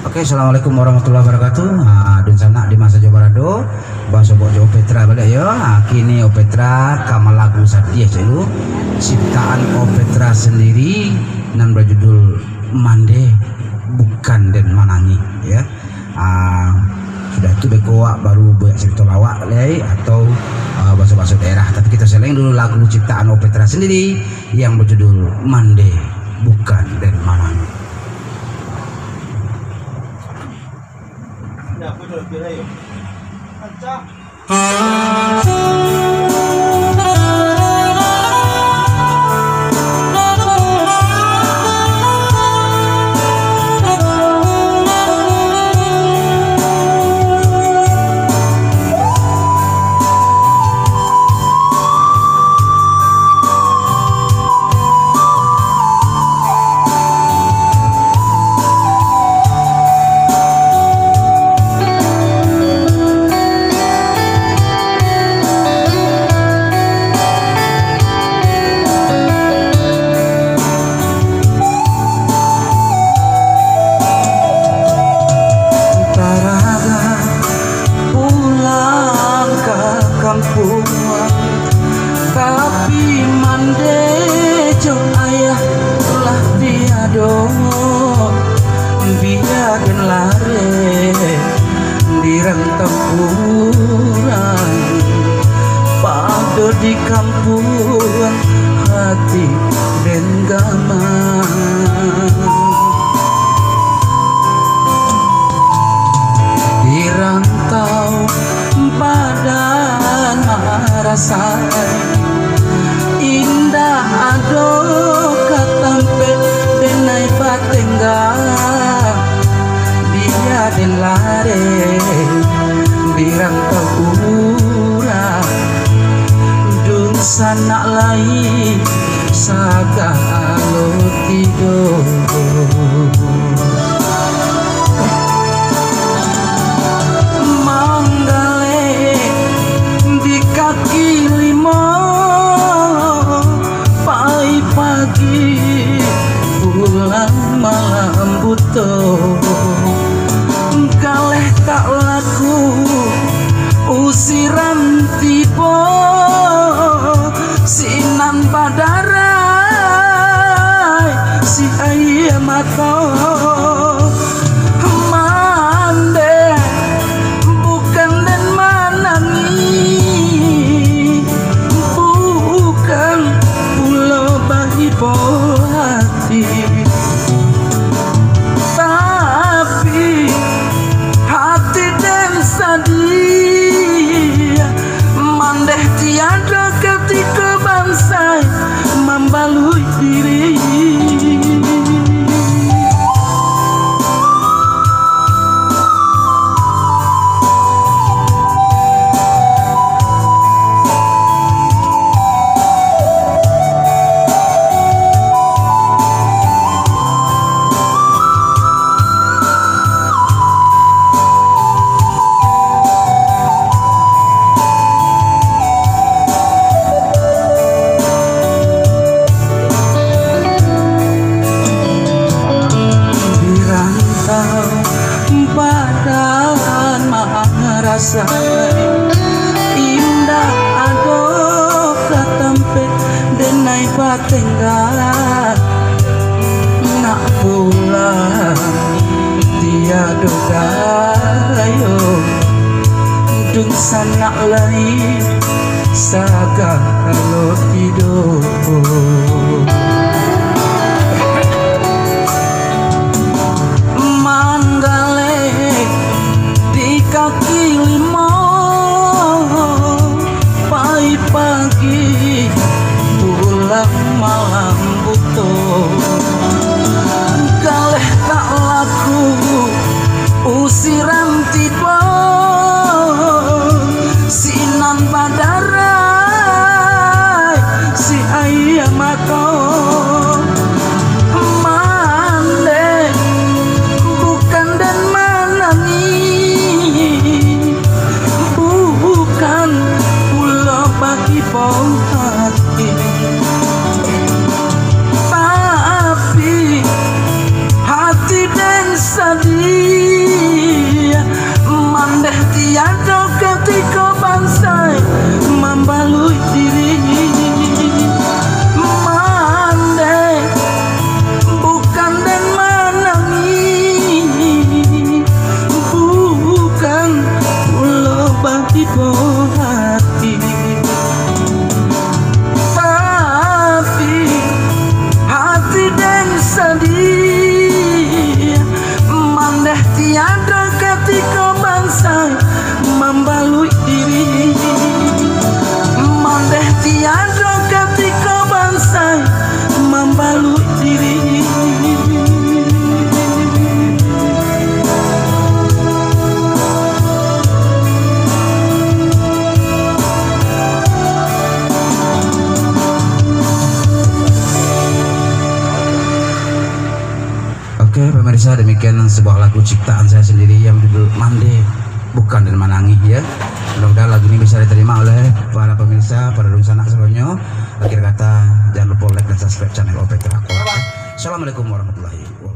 Oke, assalamualaikum warahmatullahi wabarakatuh. Dun sana di masa Jawa Barat bahasa bok Jawa Petra balik ya. Kini Opetra kamal lagu Satya celu ciptaan Opetra sendiri nan berjudul Mande Bukan Den Manangi ya. Sudah itu bekoa baru banyak cerita lawak lagi atau bahasa-bahasa daerah, tapi kita seleng dulu lagu ciptaan Opetra sendiri yang berjudul Mande Bukan Den Manangi. Tapi mande jo ayah lah tiado biarin lare di rentang kurang pada di kampungan hati dan gama di rantau badan marasai indah ado katampe denai patengga dia delare birang tahura dun sana lai saga alo tidur manggale di kaki limo pagi pulang malam butuh kaleh tak laku usiran tiba sinan padarai si ayam atau mande bukan den manangi bukan pulau bagi hati tapi hati dan sadia mandeh tiada ketika bangsa membalui diri badan marasa indah ado katampe denai patengga nak pulang tiado dayo dun sana lai saga lo tidur kaki limo pagi pulang malam butuh kaleh tak laku usiran tiba sinan padarai si ayam atau mande bukan den manangi bukan pulau bagi hati tapi hati dan sedih tiada ketika bangsa membalui diri. Mandeh tiada ketika bangsa membalui diri. Oke pemirsa, demikian sebuah lagu ciptaan saya sendiri yang judul Mande Bukan dan Manangi ya. Mudah-mudahan lagu ini bisa diterima oleh para pemirsa, para dun sanak semuanya. Akhir kata jangan lupa like dan subscribe channel Opetra. Assalamualaikum warahmatullahi wabarakatuh.